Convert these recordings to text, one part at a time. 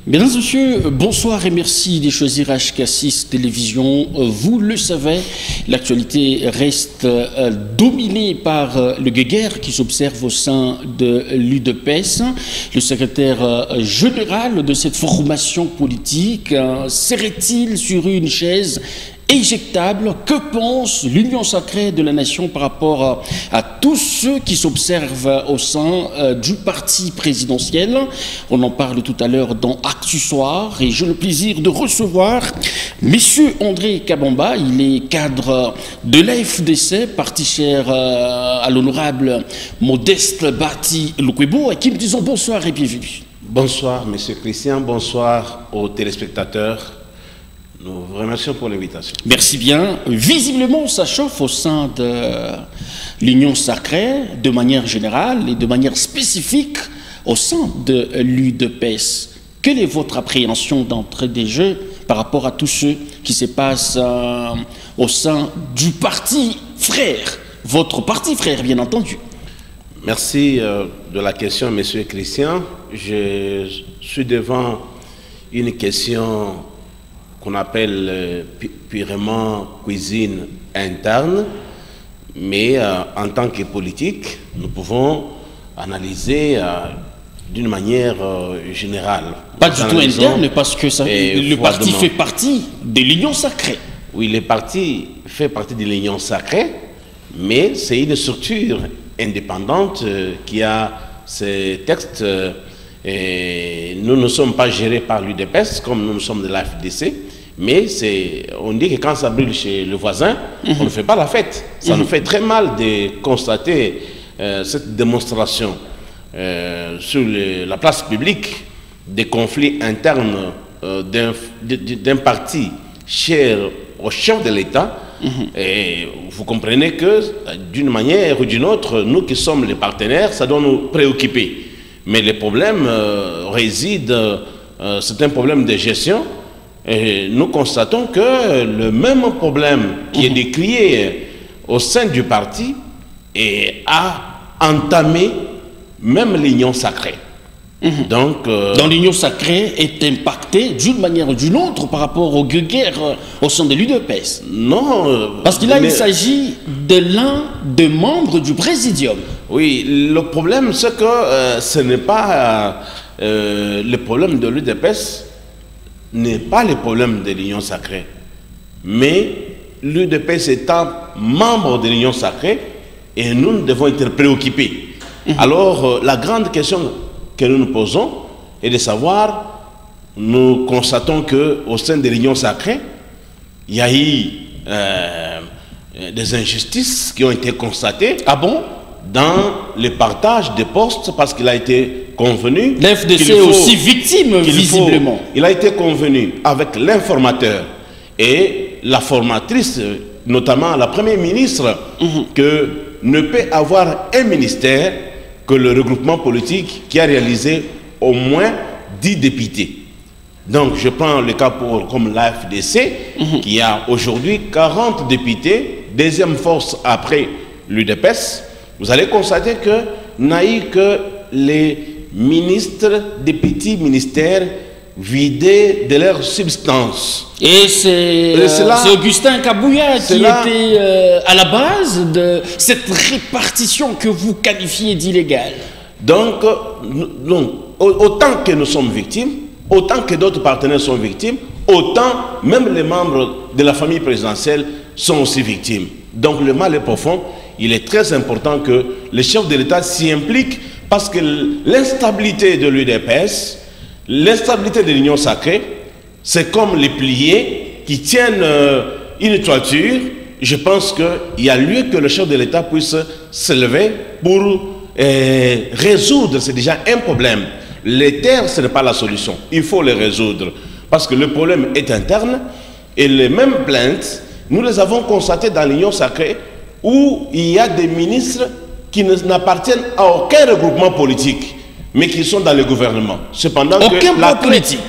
Mesdames et messieurs, bonsoir et merci de choisir HK6 Télévision. Vous le savez, l'actualité reste dominée par le guéguerre qui s'observe au sein de l'UDPS. Le secrétaire général de cette formation politique serait-il sur une chaise éjectable? Que pense l'Union sacrée de la nation par rapport à tous ceux qui s'observent au sein du parti présidentiel? On en parle tout à l'heure dans Actu Soir et j'ai le plaisir de recevoir Monsieur André Kabamba. Il est cadre de l'AFDC, parti cher à l'honorable Modeste Bati Lukwebo, à qui nous disons bonsoir et bienvenue. Bonsoir Monsieur Christian, bonsoir aux téléspectateurs. Nous vous remercions pour l'invitation. Merci bien. Visiblement, ça chauffe au sein de l'Union sacrée, de manière générale et de manière spécifique au sein de l'UDPS. Quelle est votre appréhension d'entrée des jeux par rapport à tout ce qui se passe au sein du parti frère, votre parti frère, bien entendu? Merci de la question, Monsieur Christian. Je suis devant une question qu'on appelle purement cuisine interne, mais en tant que politique, nous pouvons analyser d'une manière générale. Pas du tout interne, parce que le parti fait partie de l'Union sacrée. Oui, le parti fait partie de l'Union sacrée, mais c'est une structure indépendante qui a ses textes. Et nous ne sommes pas gérés par l'UDPS comme nous sommes de l'AFDC, mais on dit que quand ça brûle chez le voisin, on ne fait pas la fête. Ça nous fait très mal de constater cette démonstration sur la place publique des conflits internes d'un parti cher au chef de l'État. Et vous comprenez que d'une manière ou d'une autre, nous qui sommes les partenaires, ça doit nous préoccuper. Mais le problème réside, c'est un problème de gestion. Et nous constatons que le même problème qui est décrié au sein du parti a entamé même l'Union sacrée. Donc, l'Union sacrée est impactée d'une manière ou d'une autre par rapport aux guerres au sein de l'UDPS. Non. Parce qu'il il s'agit de l'un des membres du présidium. Oui, le problème c'est que ce n'est pas le problème de l'UDPS, n'est pas le problème de l'Union sacrée. Mais l'UDPS étant membre de l'Union sacrée, et nous devons être préoccupés. Alors, la grande question que nous nous posons est de savoir, nous constatons qu'au sein de l'Union sacrée, il y a eu des injustices qui ont été constatées. Ah bon? Dans le partage des postes, parce qu'il a été convenu... L'FDC est aussi victime, visiblement. Il a été convenu avec l'informateur et la formatrice, notamment la première ministre, que ne peut avoir un ministère que le regroupement politique qui a réalisé au moins 10 députés. Donc je prends le cas comme l'AFDC, qui a aujourd'hui 40 députés, deuxième force après l'UDPS. Vous allez constater que n'a eu que les ministres des petits ministères vidés de leur substance. Et c'est Augustin Kabouya qui était à la base de cette répartition que vous qualifiez d'illégale. Donc, autant que nous sommes victimes, autant que d'autres partenaires sont victimes, autant même les membres de la famille présidentielle sont aussi victimes. Donc le mal est profond. Il est très important que le chef de l'État s'y implique parce que l'instabilité de l'UDPS, l'instabilité de l'Union sacrée, c'est comme les piliers qui tiennent une toiture. Je pense qu'il y a lieu que le chef de l'État puisse se lever pour résoudre. C'est déjà un problème. Les terres, ce n'est pas la solution. Il faut les résoudre parce que le problème est interne et les mêmes plaintes, nous les avons constatées dans l'Union sacrée, où il y a des ministres qui n'appartiennent à aucun regroupement politique, mais qui sont dans le gouvernement. Cependant, aucun point politique.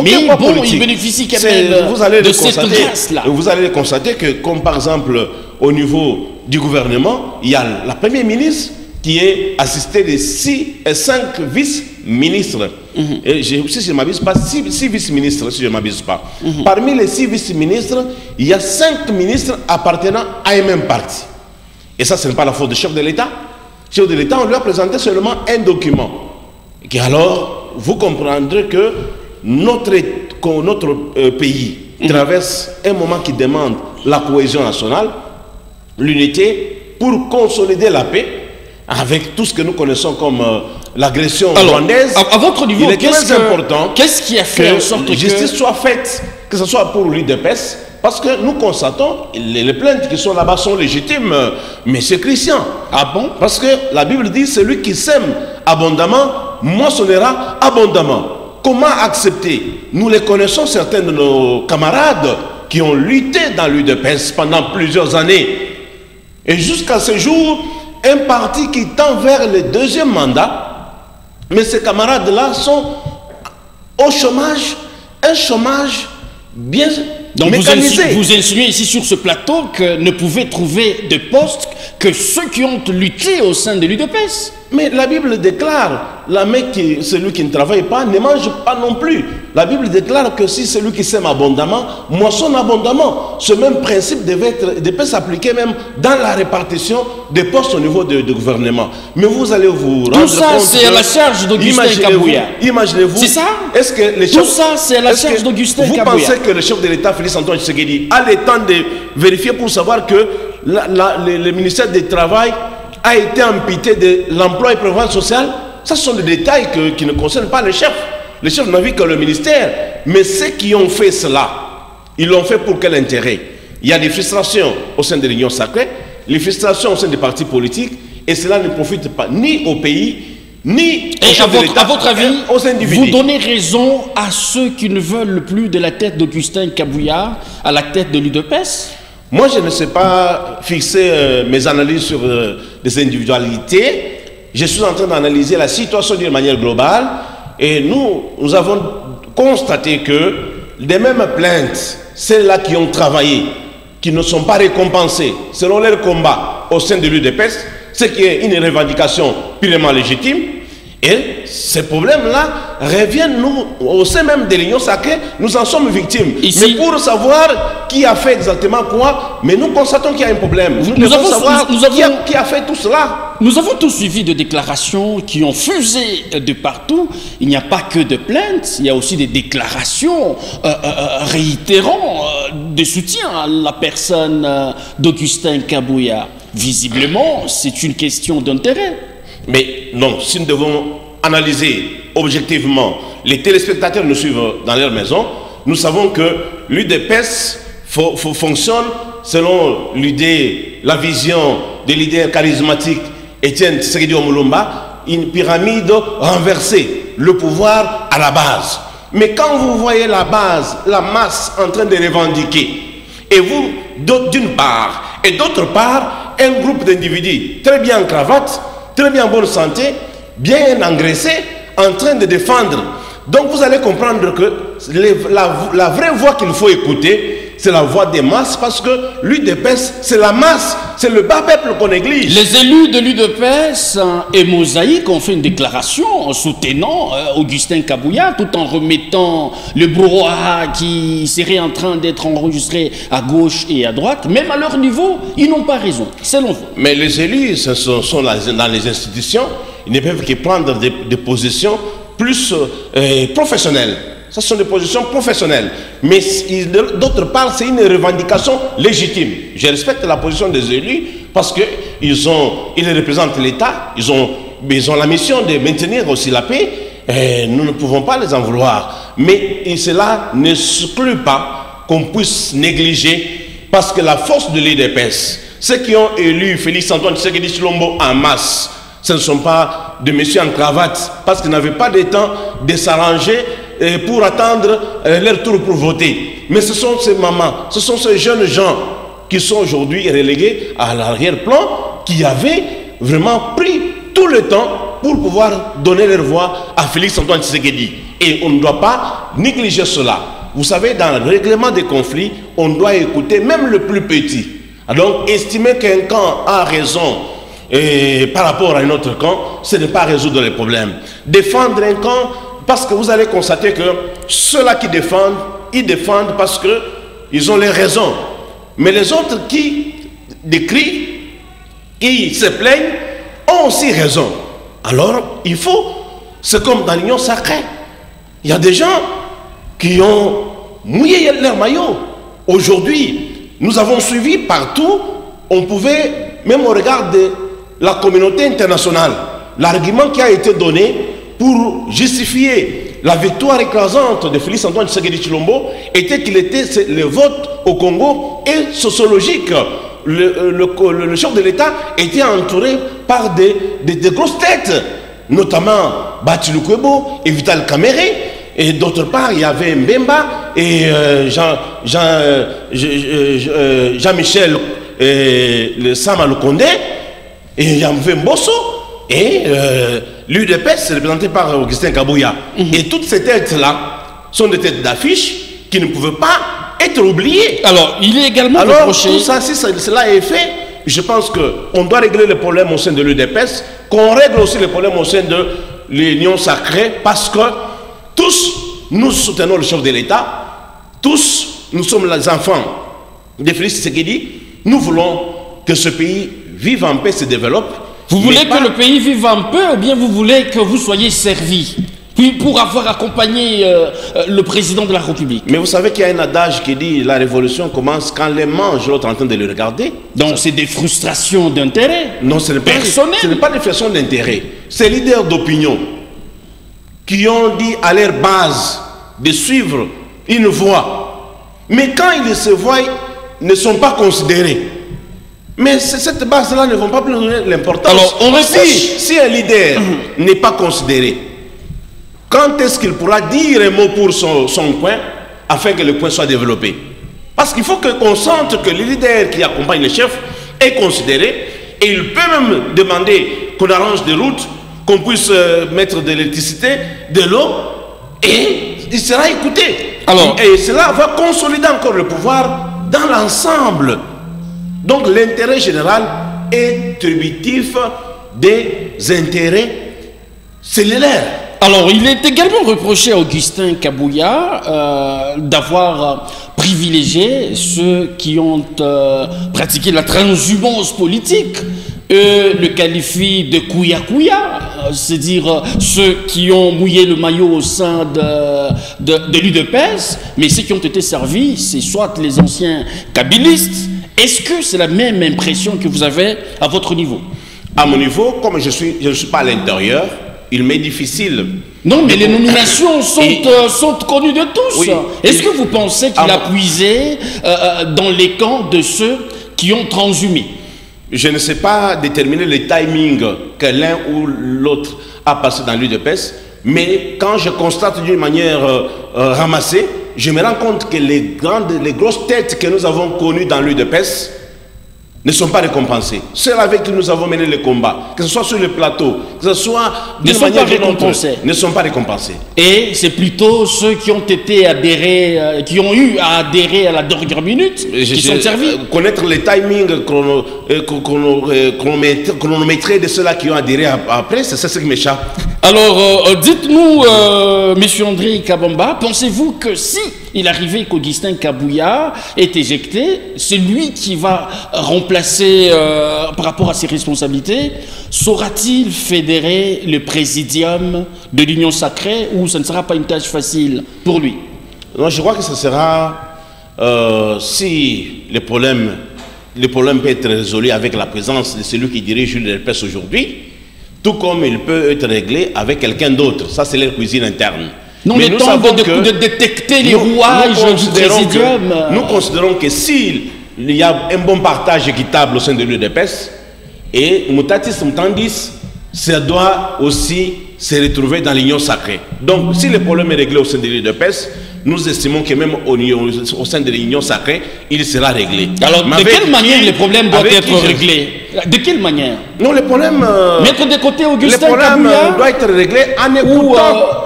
Mais bon, ils bénéficient quand même de cette grâce-là. Vous allez constater que, comme par exemple, au niveau du gouvernement, il y a la première ministre qui est assistée de 6 et 5 vice ministres. Et si je ne m'abuse pas, 6 vice-ministres, si je ne m'abuse pas. Parmi les 6 vice-ministres, il y a 5 ministres appartenant à un même parti. Et ça, ce n'est pas la faute du chef de l'État. Le chef de l'État, on lui a présenté seulement un document. Et alors, vous comprendrez que notre pays traverse un moment qui demande la cohésion nationale, l'unité, pour consolider la paix, avec tout ce que nous connaissons comme l'agression rwandaise. À votre niveau, il est très important qu'est-ce qui a fait en sorte que justice soit faite, que ce soit pour l'UDPS, parce que nous constatons les plaintes qui sont là-bas sont légitimes, mais c'est Christian. Ah bon? Parce que la Bible dit celui qui sème abondamment moissonnera abondamment. Comment accepter? Nous les connaissons, certains de nos camarades qui ont lutté dans l'UDPS pendant plusieurs années. Et jusqu'à ce jour, un parti qui tend vers le 2e mandat, mais ces camarades-là sont au chômage, un chômage bien donc mécanisé. Vous insinuez ici sur ce plateau que ne pouvaient trouver de poste que ceux qui ont lutté au sein de l'UDPS. Mais la Bible déclare, celui qui ne travaille pas ne mange pas non plus. La Bible déclare que si celui qui sème abondamment, moissonne abondamment. Ce même principe devait s'appliquer même dans la répartition des postes au niveau du gouvernement. Mais vous allez vous rendre compte. Tout ça, c'est à la charge d'Augustin Kabouya. Imaginez-vous. C'est ça? Est-ce que les Tout ça, c'est à la charge d'Augustin Kabouya. Vous pensez que le chef de l'État, Félix-Antoine Tshisekedi, a le temps de vérifier pour savoir que le ministère du Travail a été amputé de l'emploi et prévoyance sociale? Ça, ce sont des détails qui ne concernent pas le chef. Le chef n'a vu que le ministère. Mais ceux qui ont fait cela, ils l'ont fait pour quel intérêt? Il y a des frustrations au sein de l'Union sacrée, les frustrations au sein des partis politiques, et cela ne profite pas ni au pays, ni au chef de l'État, à votre avis, aux individus. Vous donnez raison à ceux qui ne veulent plus de la tête d'Augustin Kabouya à la tête de l'UDPS? Moi, je ne sais pas fixer mes analyses sur des individualités. Je suis en train d'analyser la situation d'une manière globale. Et nous avons constaté que les mêmes plaintes, celles-là qui ont travaillé, qui ne sont pas récompensées selon leur combat au sein de l'UDPS, ce qui est une revendication purement légitime. Et ces problèmes-là reviennent nous, au sein même de l'Union sacrée, nous en sommes victimes. Ici, mais pour savoir qui a fait exactement quoi, mais nous constatons qu'il y a un problème. Nous devons savoir qui a fait tout cela. Nous avons tous suivi de déclarations qui ont fusé de partout. Il n'y a pas que de plaintes, il y a aussi des déclarations réitérant de soutien à la personne d'Augustin Kabouya. Visiblement, c'est une question d'intérêt. Mais non, si nous devons analyser objectivement, les téléspectateurs nous suivent dans leur maison, nous savons que l'UDPS fonctionne selon l'idée, la vision de leader charismatique Étienne Tshisekedi Omulumba, une pyramide renversée, le pouvoir à la base. Mais quand vous voyez la base, la masse en train de revendiquer, et vous, d'une part, et d'autre part, un groupe d'individus très bien en cravate, très bien en bonne santé, bien engraissés, en train de défendre. Donc vous allez comprendre que la vraie voix qu'il faut écouter, c'est la voix des masses, parce que l'UDPS, c'est la masse, c'est le bas peuple qu'on néglige. Les élus de l'UDPS et Mosaïque ont fait une déclaration soutenant Augustin Kabouya, tout en remettant le brouhaha qui serait en train d'être enregistré à gauche et à droite. Même à leur niveau, ils n'ont pas raison, selon vous. Mais les élus sont dans les institutions, ils ne peuvent que prendre des positions plus professionnelles. Ça, ce sont des positions professionnelles. Mais d'autre part, c'est une revendication légitime. Je respecte la position des élus parce qu'ils représentent l'État, ils ont la mission de maintenir aussi la paix. Et nous ne pouvons pas les en vouloir. Mais cela n'exclut pas qu'on puisse négliger, parce que la force de l'UDPS, ceux qui ont élu Félix-Antoine Tshisekedi Tshilombo en masse, ce ne sont pas des messieurs en cravate, parce qu'ils n'avaient pas de temps de s'arranger pour attendre leur tour pour voter. Mais ce sont ces mamans, ce sont ces jeunes gens qui sont aujourd'hui relégués à l'arrière-plan, qui avaient vraiment pris tout le temps pour pouvoir donner leur voix à Félix-Antoine Tshisekedi. Et on ne doit pas négliger cela. Vous savez, dans le règlement des conflits, on doit écouter même le plus petit. Donc, estimer qu'un camp a raison et par rapport à un autre camp, ce n'est pas résoudre les problèmes. Défendre un camp, parce que vous allez constater que ceux-là qui défendent, ils défendent parce qu'ils ont les raisons. Mais les autres qui décrient, qui se plaignent, ont aussi raison. Alors, il faut, c'est comme dans l'union sacrée. Il y a des gens qui ont mouillé leur maillot. Aujourd'hui, nous avons suivi partout, on pouvait, même au regard de la communauté internationale, l'argument qui a été donné pour justifier la victoire écrasante de Félix Antoine Tshisekedi Tshilombo était qu'il était le vote au Congo est sociologique. Le chef de l'État était entouré par des grosses têtes, notamment Bati Lukwebo et Vital Kamerhe, et d'autre part il y avait Mbemba et Jean-Michel Sama Lukonde et Yamvé Mbosso et l'UDPS représentée par Augustin Kabouya. Et toutes ces têtes-là sont des têtes d'affiche qui ne pouvaient pas être oubliées. Alors, il est également reproché... tout ça, si cela est fait, je pense qu'on doit régler les problèmes au sein de l'UDPS, qu'on règle aussi les problèmes au sein de l'Union sacrée, parce que tous, nous soutenons le chef de l'État, tous, nous sommes les enfants de Félix Tshisekedi, nous voulons que ce pays vive en paix, se développe. Vous voulez que le pays vive en paix ou bien vous voulez que vous soyez servi pour avoir accompagné le président de la République? Mais vous savez qu'il y a un adage qui dit la révolution commence quand les mange l'autre en train de le regarder. Donc c'est des frustrations d'intérêt? Non, ce n'est pas des frustrations d'intérêt. C'est les leaders d'opinion qui ont dit à leur base de suivre une voie. Mais quand ils se voient, ils ne sont pas considérés. Mais cette base-là ne vont pas plus donner l'importance. Alors, on si un leader n'est pas considéré, quand est-ce qu'il pourra dire un mot pour son coin afin que le coin soit développé? Parce qu'il faut qu'on sente que le leader qui accompagne le chef est considéré et il peut même demander qu'on arrange des routes, qu'on puisse mettre de l'électricité, de l'eau et il sera écouté. Alors, et cela va consolider encore le pouvoir dans l'ensemble. Donc l'intérêt général est tributif des intérêts cellulaires. Alors il est également reproché à Augustin Kabouya d'avoir privilégié ceux qui ont pratiqué la transhumance politique. Le qualifie de kouya-kouya, c'est-à-dire ceux qui ont mouillé le maillot au sein de l'UDPS, mais ceux qui ont été servis, c'est soit les anciens kabylistes. Est-ce que c'est la même impression que vous avez à votre niveau? À mon niveau, comme je ne suis pas à l'intérieur, il m'est difficile. Non, mais les nominations sont connues de tous. Oui, est-ce que vous pensez qu'il a puisé dans les camps de ceux qui ont transhumé? Je ne sais pas déterminer le timing que l'un ou l'autre a passé dans l'UDPS, mais quand je constate d'une manière ramassée, je me rends compte que les grosses têtes que nous avons connues dans l'UDPS ne sont pas récompensées. Ceux avec qui nous avons mené le combat, que ce soit sur le plateau, que ce soit d'une manière récompensée, ne sont pas récompensés. Et c'est plutôt ceux qui ont été adhérés, qui ont eu à adhérer à la dernière minute, qui sont servis. Connaître les timings chronométrés de ceux-là qui ont adhéré après, c'est ce qui m'échappe. Alors, dites-nous, M. André Kabamba, pensez-vous que si il arrivait qu'Augustin Kabouya est éjecté, c'est lui qui va remplacer par rapport à ses responsabilités? Saura-t-il fédérer le présidium de l'Union sacrée ou ce ne sera pas une tâche facile pour lui? Non, je crois que ce sera, si le problème peut être résolu avec la présence de celui qui dirige l'UDPS aujourd'hui, tout comme il peut être réglé avec quelqu'un d'autre. Ça, c'est leur cuisine interne. Non, mais nous savons de détecter les rouages du présidium. Nous considérons que s'il y a un bon partage équitable au sein de l'UDPS, et mutatis mutandis, ça doit aussi se retrouver dans l'union sacrée. Donc, si le problème est réglé au sein de l'UDPS, nous estimons que même au sein de l'union sacrée, il sera réglé. Alors, de quelle manière le problème doit être réglé? De quelle manière? Non, le problème... mettre de côté Augustin Kabouya? Le problème doit être réglé en écoutant...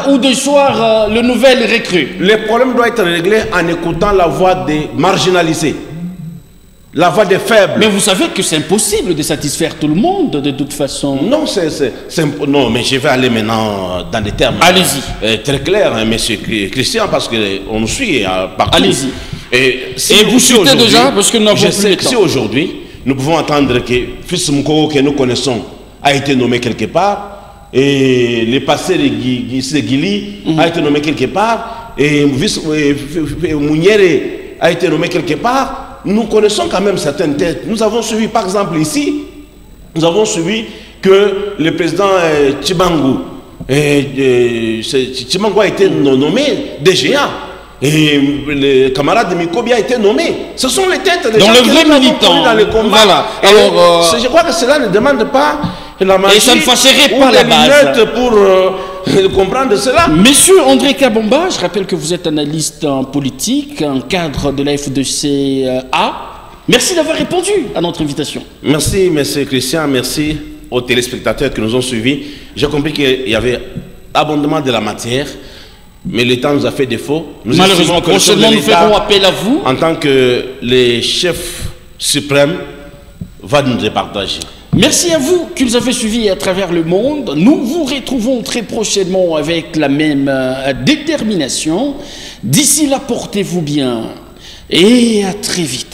Ou déchoir le nouvel recrue. Le problème doit être réglé en écoutant la voix des marginalisés. la voix des faibles. Mais vous savez que c'est impossible de satisfaire tout le monde, de toute façon. Non, non, mais je vais aller maintenant dans des termes très clairs, hein, monsieur Christian, parce qu'on nous suit partout. Allez-y. Et vous citez déjà, parce que nous n'avons plus le temps. Si aujourd'hui, nous pouvons entendre que Fils Mukoko, que nous connaissons, a été nommé quelque part, et le passé de Guili a été nommé quelque part, et Mouniere a été nommé quelque part. Nous connaissons quand même certaines têtes. Nous avons suivi, par exemple, ici, nous avons suivi que le président Tchibangu a été nommé DGA. Et le camarade de Mikobi a été nommé. Ce sont les têtes des gens qui sont dans le combat. Voilà. Alors, je crois que cela ne demande pas la magie. Et ça ne fâcherait pas la base. Pour comprendre cela. Monsieur André Kabomba, je rappelle que vous êtes analyste en politique, un cadre de la F2CA. Merci d'avoir répondu à notre invitation. Merci, monsieur Christian. Merci aux téléspectateurs qui nous ont suivis. J'ai compris qu'il y avait abondamment de la matière, mais le temps nous a fait défaut. Malheureusement, prochainement, nous ferons appel à vous. En tant que les chefs suprêmes, va nous départager. Merci à vous qui nous avez suivis à travers le monde. Nous vous retrouvons très prochainement avec la même détermination. D'ici là, portez-vous bien et à très vite.